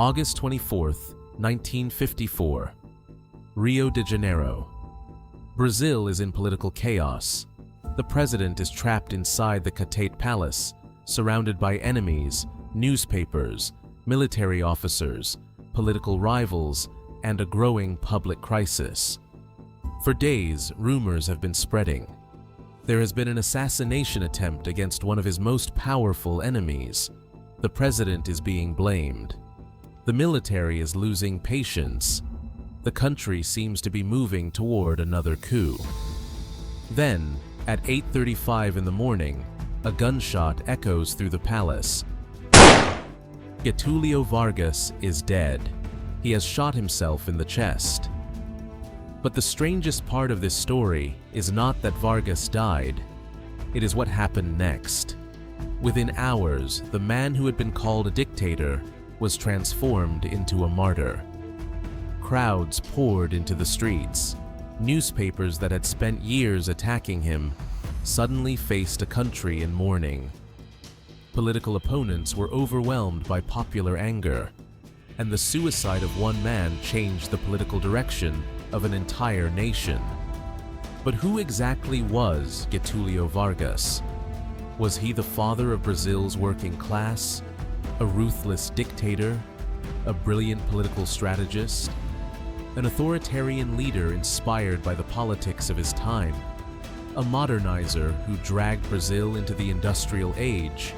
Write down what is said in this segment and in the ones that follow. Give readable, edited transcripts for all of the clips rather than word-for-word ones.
August 24th, 1954. Rio de Janeiro. Brazil is in political chaos. The president is trapped inside the Catete Palace, surrounded by enemies, newspapers, military officers, political rivals, and a growing public crisis. For days, rumors have been spreading. There has been an assassination attempt against one of his most powerful enemies. The president is being blamed. The military is losing patience. The country seems to be moving toward another coup. Then, at 8:35 in the morning, a gunshot echoes through the palace. Getúlio Vargas is dead. He has shot himself in the chest. But the strangest part of this story is not that Vargas died. It is what happened next. Within hours, the man who had been called a dictator was transformed into a martyr. Crowds poured into the streets. Newspapers that had spent years attacking him suddenly faced a country in mourning. Political opponents were overwhelmed by popular anger, and the suicide of one man changed the political direction of an entire nation. But who exactly was Getúlio Vargas? Was he the father of Brazil's working class, a ruthless dictator, a brilliant political strategist, an authoritarian leader inspired by the politics of his time, a modernizer who dragged Brazil into the industrial age,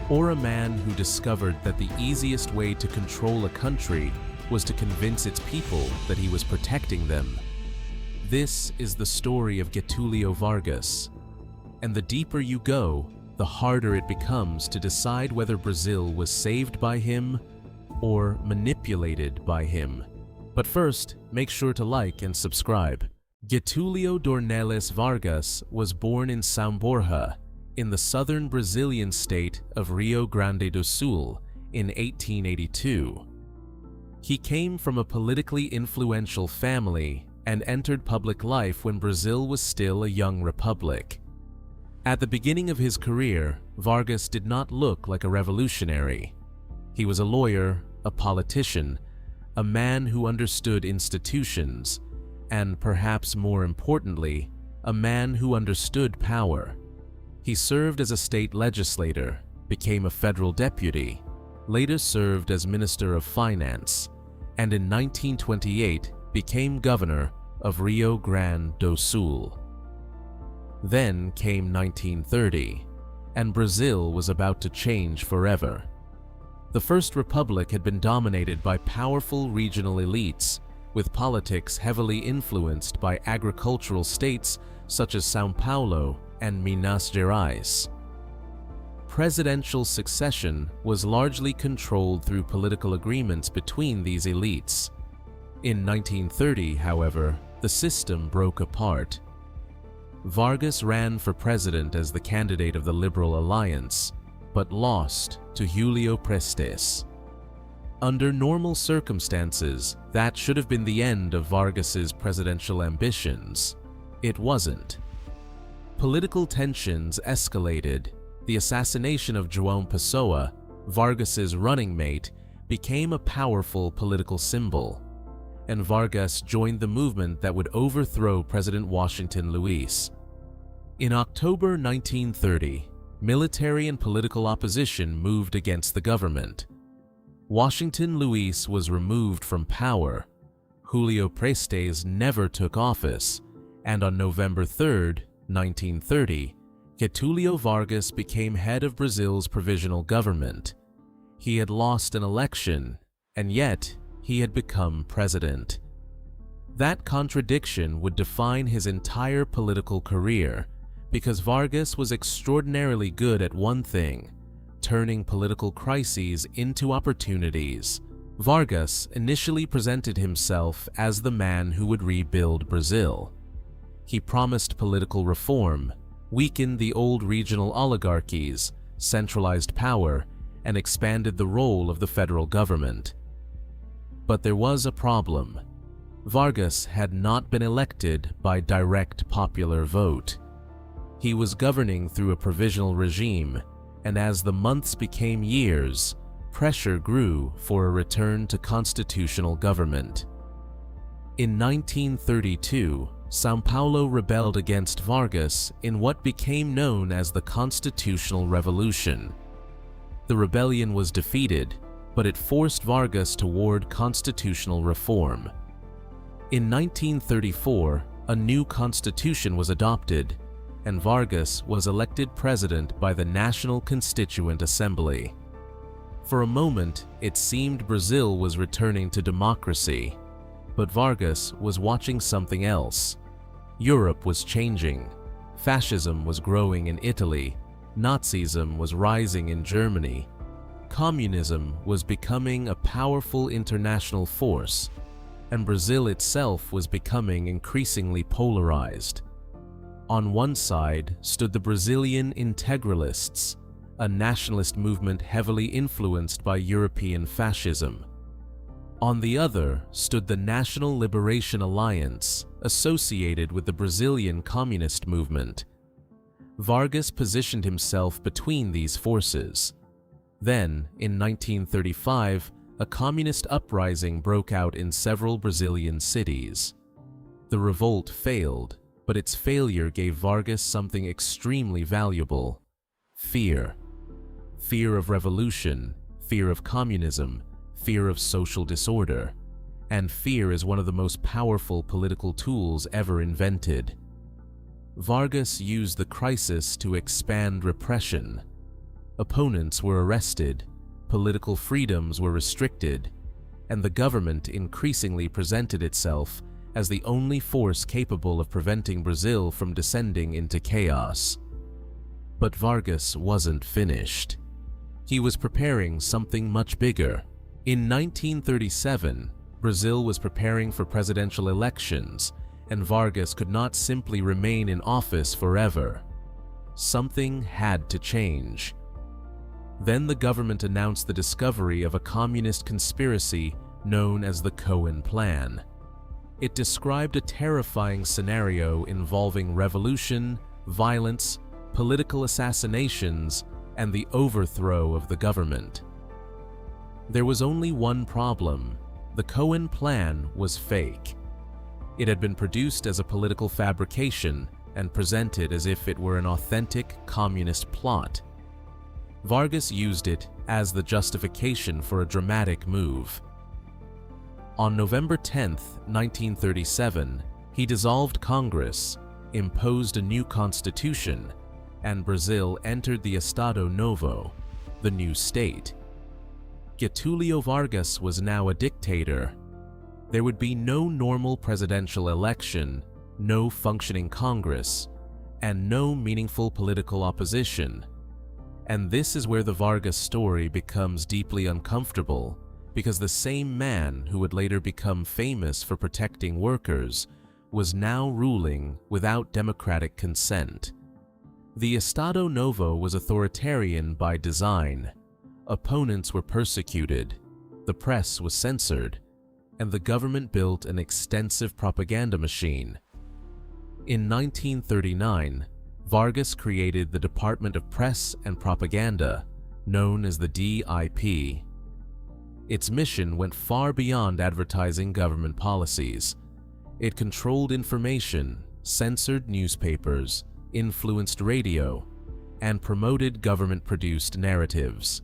or a man who discovered that the easiest way to control a country was to convince its people that he was protecting them? This is the story of Getúlio Vargas, and the deeper you go, the harder it becomes to decide whether Brazil was saved by him or manipulated by him. But first, make sure to like and subscribe. Getúlio Dornelles Vargas was born in São Borja, in the southern Brazilian state of Rio Grande do Sul in 1882. He came from a politically influential family and entered public life when Brazil was still a young republic. At the beginning of his career, Vargas did not look like a revolutionary. He was a lawyer, a politician, a man who understood institutions, and perhaps more importantly, a man who understood power. He served as a state legislator, became a federal deputy, later served as Minister of Finance, and in 1928 became governor of Rio Grande do Sul. Then came 1930, and Brazil was about to change forever. The First Republic had been dominated by powerful regional elites, with politics heavily influenced by agricultural states such as São Paulo and Minas Gerais. Presidential succession was largely controlled through political agreements between these elites. In 1930, however, the system broke apart. Vargas ran for president as the candidate of the Liberal Alliance, but lost to Julio Prestes. Under normal circumstances, that should have been the end of Vargas's presidential ambitions. It wasn't. Political tensions escalated. The assassination of João Pessoa, Vargas's running mate, became a powerful political symbol, and Vargas joined the movement that would overthrow President Washington Luiz. In October 1930, military and political opposition moved against the government. Washington Luiz was removed from power. Julio Prestes never took office, and on November 3, 1930, Getúlio Vargas became head of Brazil's provisional government. He had lost an election, and yet he had become president. That contradiction would define his entire political career, because Vargas was extraordinarily good at one thing: turning political crises into opportunities. Vargas initially presented himself as the man who would rebuild Brazil. He promised political reform, weakened the old regional oligarchies, centralized power, and expanded the role of the federal government. But there was a problem. Vargas had not been elected by direct popular vote. He was governing through a provisional regime, and as the months became years, pressure grew for a return to constitutional government. In 1932, São Paulo rebelled against Vargas in what became known as the Constitutional Revolution. The rebellion was defeated, but it forced Vargas toward constitutional reform. In 1934, a new constitution was adopted, and Vargas was elected president by the National Constituent Assembly. For a moment, it seemed Brazil was returning to democracy, but Vargas was watching something else. Europe was changing. Fascism was growing in Italy. Nazism was rising in Germany. Communism was becoming a powerful international force, and Brazil itself was becoming increasingly polarized. On one side stood the Brazilian integralists, a nationalist movement heavily influenced by European fascism. On the other stood the National Liberation Alliance, associated with the Brazilian communist movement. Vargas positioned himself between these forces. Then, in 1935, a communist uprising broke out in several Brazilian cities. The revolt failed, but its failure gave Vargas something extremely valuable: fear. Fear of revolution, fear of communism, fear of social disorder. And fear is one of the most powerful political tools ever invented. Vargas used the crisis to expand repression. Opponents were arrested, political freedoms were restricted, and the government increasingly presented itself as the only force capable of preventing Brazil from descending into chaos. But Vargas wasn't finished. He was preparing something much bigger. In 1937, Brazil was preparing for presidential elections, and Vargas could not simply remain in office forever. Something had to change. Then the government announced the discovery of a communist conspiracy known as the Cohen Plan. It described a terrifying scenario involving revolution, violence, political assassinations, and the overthrow of the government. There was only one problem: the Cohen Plan was fake. It had been produced as a political fabrication and presented as if it were an authentic communist plot. Vargas used it as the justification for a dramatic move. On November 10, 1937, he dissolved Congress, imposed a new constitution, and Brazil entered the Estado Novo, the new state. Getúlio Vargas was now a dictator. There would be no normal presidential election, no functioning Congress, and no meaningful political opposition. And this is where the Vargas story becomes deeply uncomfortable, because the same man who would later become famous for protecting workers was now ruling without democratic consent. The Estado Novo was authoritarian by design. Opponents were persecuted, the press was censored, and the government built an extensive propaganda machine. In 1939, Vargas created the Department of Press and Propaganda, known as the DIP. Its mission went far beyond advertising government policies. It controlled information, censored newspapers, influenced radio, and promoted government-produced narratives.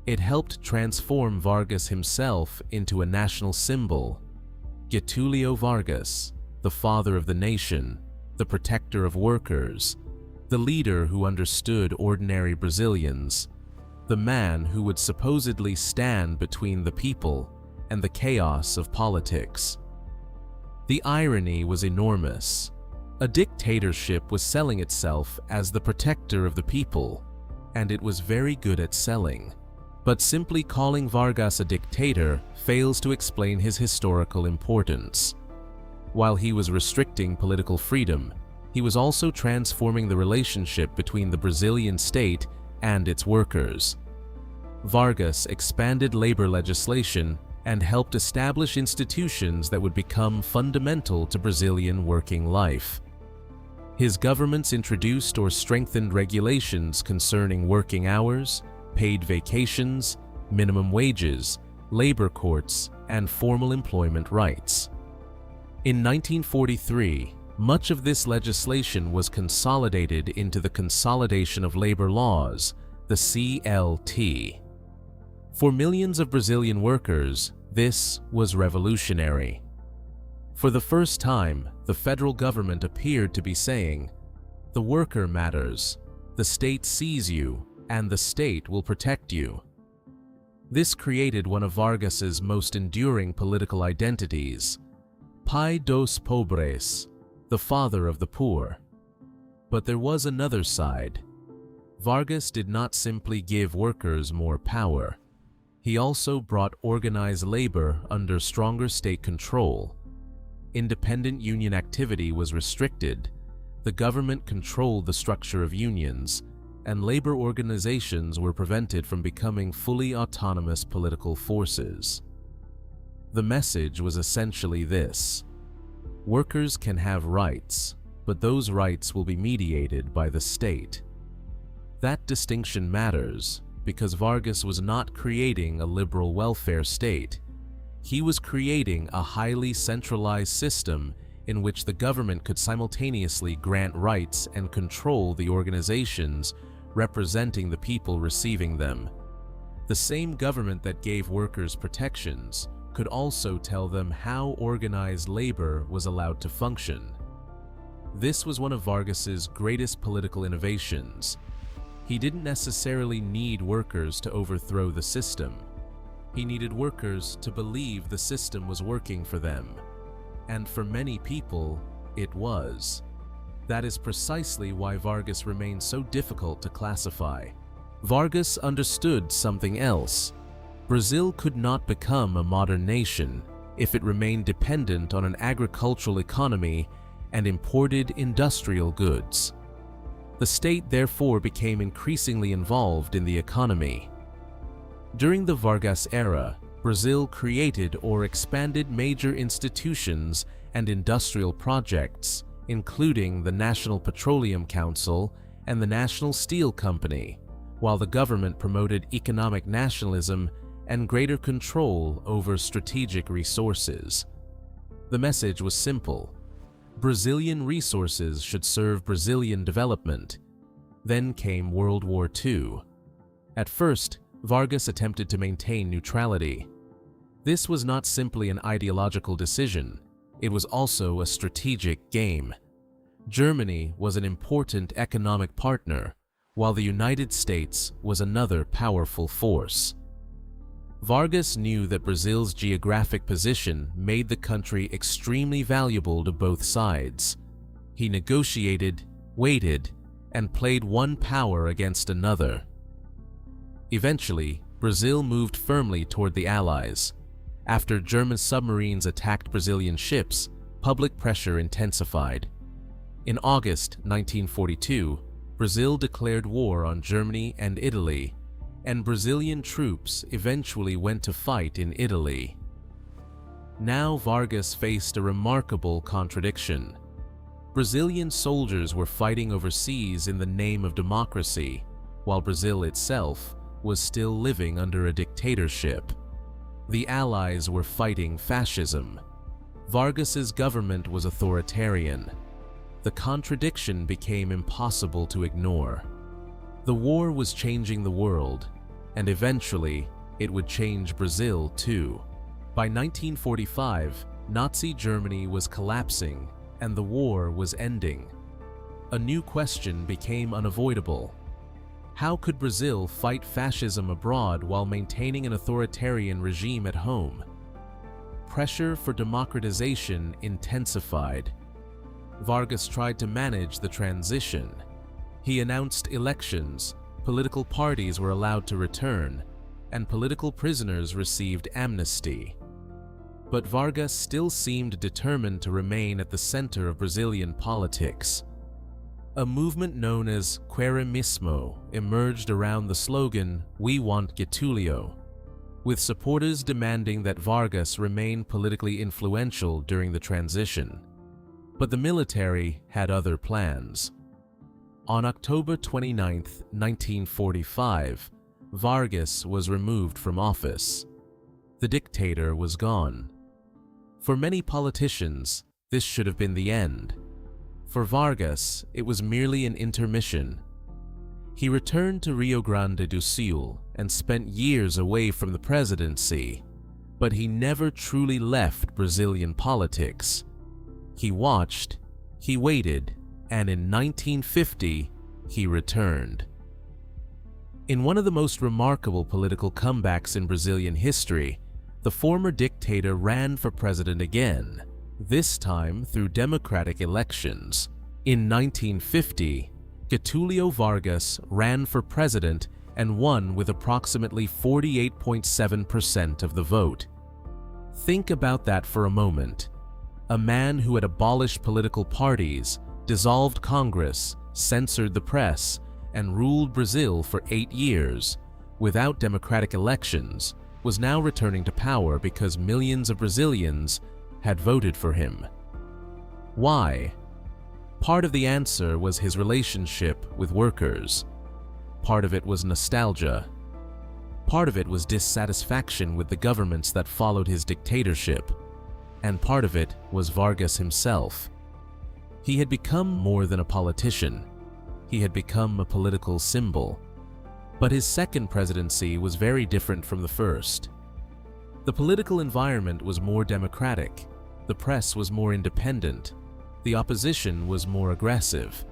It helped transform Vargas himself into a national symbol. Getúlio Vargas, the father of the nation, the protector of workers, the leader who understood ordinary Brazilians, the man who would supposedly stand between the people and the chaos of politics. The irony was enormous. A dictatorship was selling itself as the protector of the people, and it was very good at selling. But simply calling Vargas a dictator fails to explain his historical importance. While he was restricting political freedom, he was also transforming the relationship between the Brazilian state and its workers. Vargas expanded labor legislation and helped establish institutions that would become fundamental to Brazilian working life. His governments introduced or strengthened regulations concerning working hours, paid vacations, minimum wages, labor courts, and formal employment rights. In 1943, much of this legislation was consolidated into the Consolidation of Labor Laws, the CLT. For millions of Brazilian workers, this was revolutionary. For the first time, the federal government appeared to be saying, "The worker matters, the state sees you, and the state will protect you." This created one of Vargas's most enduring political identities, Pai dos Pobres, the father of the poor. But there was another side. Vargas did not simply give workers more power. He also brought organized labor under stronger state control. Independent union activity was restricted, the government controlled the structure of unions, and labor organizations were prevented from becoming fully autonomous political forces. The message was essentially this: workers can have rights, but those rights will be mediated by the state. That distinction matters because Vargas was not creating a liberal welfare state. He was creating a highly centralized system in which the government could simultaneously grant rights and control the organizations representing the people receiving them. The same government that gave workers protections could also tell them how organized labor was allowed to function. This was one of Vargas's greatest political innovations. He didn't necessarily need workers to overthrow the system. He needed workers to believe the system was working for them. And for many people, it was. That is precisely why Vargas remains so difficult to classify. Vargas understood something else. Brazil could not become a modern nation if it remained dependent on an agricultural economy and imported industrial goods. The state therefore became increasingly involved in the economy. During the Vargas era, Brazil created or expanded major institutions and industrial projects, including the National Petroleum Council and the National Steel Company, while the government promoted economic nationalism and greater control over strategic resources. The message was simple: Brazilian resources should serve Brazilian development. Then came World War II. At first, Vargas attempted to maintain neutrality. This was not simply an ideological decision, it was also a strategic game. Germany was an important economic partner, while the United States was another powerful force. Vargas knew that Brazil's geographic position made the country extremely valuable to both sides. He negotiated, waited, and played one power against another. Eventually, Brazil moved firmly toward the Allies. After German submarines attacked Brazilian ships, public pressure intensified. In August 1942, Brazil declared war on Germany and Italy, and Brazilian troops eventually went to fight in Italy. Now Vargas faced a remarkable contradiction. Brazilian soldiers were fighting overseas in the name of democracy, while Brazil itself was still living under a dictatorship. The Allies were fighting fascism. Vargas's government was authoritarian. The contradiction became impossible to ignore. The war was changing the world, and eventually it would change Brazil too. By 1945, Nazi Germany was collapsing and the war was ending. A new question became unavoidable. How could Brazil fight fascism abroad while maintaining an authoritarian regime at home? Pressure for democratization intensified. Vargas tried to manage the transition. He announced elections, political parties were allowed to return, and political prisoners received amnesty. But Vargas still seemed determined to remain at the center of Brazilian politics. A movement known as Queremismo emerged around the slogan, "We want Getúlio," with supporters demanding that Vargas remain politically influential during the transition. But the military had other plans. On October 29, 1945, Vargas was removed from office. The dictator was gone. For many politicians, this should have been the end. For Vargas, it was merely an intermission. He returned to Rio Grande do Sul and spent years away from the presidency, but he never truly left Brazilian politics. He watched, he waited, and in 1950, he returned. In one of the most remarkable political comebacks in Brazilian history, the former dictator ran for president again, this time through democratic elections. In 1950, Getúlio Vargas ran for president and won with approximately 48.7% of the vote. Think about that for a moment. A man who had abolished political parties, dissolved Congress, censored the press, and ruled Brazil for 8 years, without democratic elections, was now returning to power because millions of Brazilians had voted for him. Why? Part of the answer was his relationship with workers. Part of it was nostalgia. Part of it was dissatisfaction with the governments that followed his dictatorship. And part of it was Vargas himself. He had become more than a politician. He had become a political symbol. But his second presidency was very different from the first. The political environment was more democratic. The press was more independent. The opposition was more aggressive.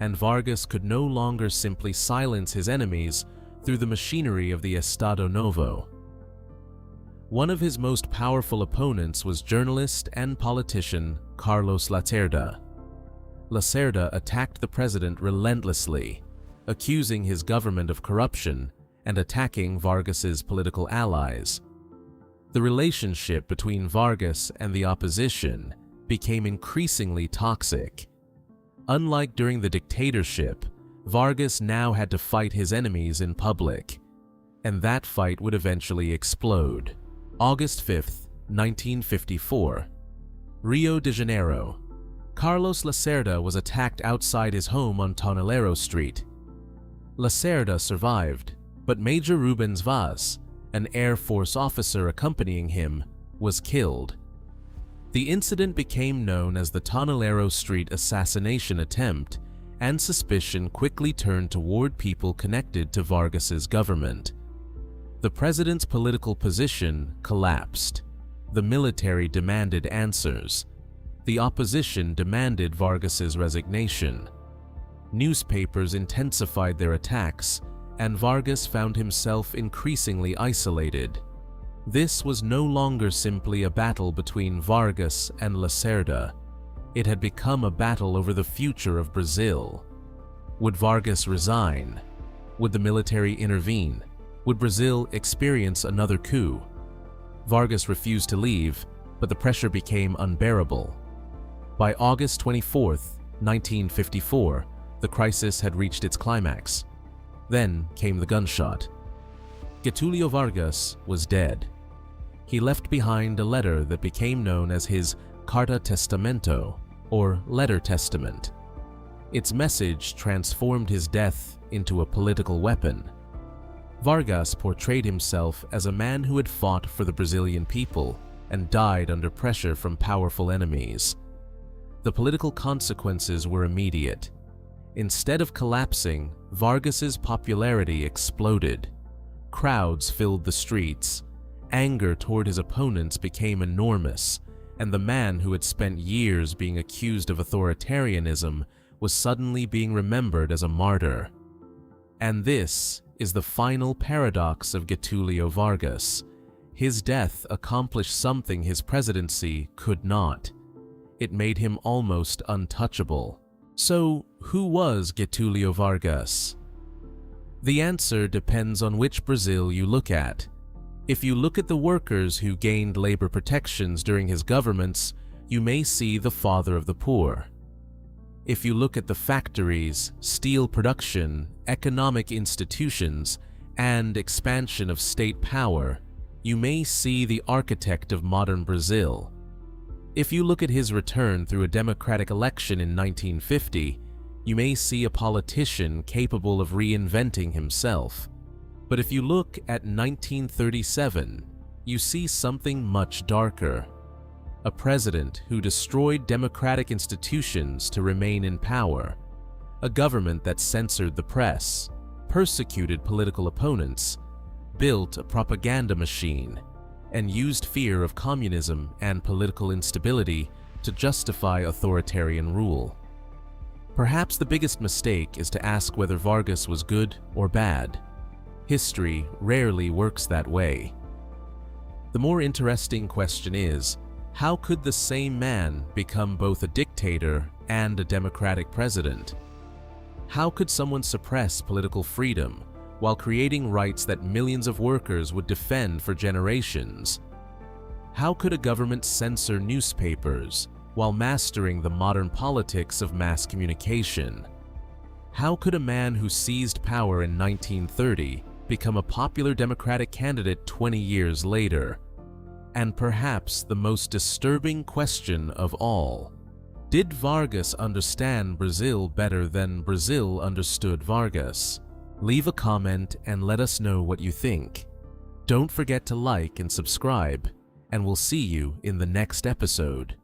And Vargas could no longer simply silence his enemies through the machinery of the Estado Novo. One of his most powerful opponents was journalist and politician Carlos Lacerda. Lacerda attacked the president relentlessly, accusing his government of corruption and attacking Vargas's political allies. The relationship between Vargas and the opposition became increasingly toxic. Unlike during the dictatorship, Vargas now had to fight his enemies in public, and that fight would eventually explode. August 5, 1954. Rio de Janeiro. Carlos Lacerda was attacked outside his home on Toneleiro Street. Lacerda survived, but Major Rubens Vaz, an Air Force officer accompanying him, was killed. The incident became known as the Toneleiro Street assassination attempt, and suspicion quickly turned toward people connected to Vargas's government. The president's political position collapsed. The military demanded answers. The opposition demanded Vargas's resignation. Newspapers intensified their attacks, and Vargas found himself increasingly isolated. This was no longer simply a battle between Vargas and Lacerda. It had become a battle over the future of Brazil. Would Vargas resign? Would the military intervene? Would Brazil experience another coup? Vargas refused to leave, but the pressure became unbearable. By August 24, 1954, the crisis had reached its climax. Then came the gunshot. Getúlio Vargas was dead. He left behind a letter that became known as his Carta Testamento, or Letter Testament. Its message transformed his death into a political weapon. Vargas portrayed himself as a man who had fought for the Brazilian people and died under pressure from powerful enemies. The political consequences were immediate. Instead of collapsing, Vargas's popularity exploded. Crowds filled the streets. Anger toward his opponents became enormous, and the man who had spent years being accused of authoritarianism was suddenly being remembered as a martyr. And this is the final paradox of Getúlio Vargas. His death accomplished something his presidency could not. It made him almost untouchable. So, who was Getúlio Vargas? The answer depends on which Brazil you look at. If you look at the workers who gained labor protections during his governments, you may see the father of the poor. If you look at the factories, steel production, economic institutions, and expansion of state power, you may see the architect of modern Brazil. If you look at his return through a democratic election in 1950, you may see a politician capable of reinventing himself. But if you look at 1937, you see something much darker. A president who destroyed democratic institutions to remain in power, a government that censored the press, persecuted political opponents, built a propaganda machine, and used fear of communism and political instability to justify authoritarian rule. Perhaps the biggest mistake is to ask whether Vargas was good or bad. History rarely works that way. The more interesting question is, how could the same man become both a dictator and a democratic president? How could someone suppress political freedom while creating rights that millions of workers would defend for generations? How could a government censor newspapers while mastering the modern politics of mass communication? How could a man who seized power in 1930 become a popular Democratic candidate 20 years later? And perhaps the most disturbing question of all, did Vargas understand Brazil better than Brazil understood Vargas? Leave a comment and let us know what you think. Don't forget to like and subscribe, and we'll see you in the next episode.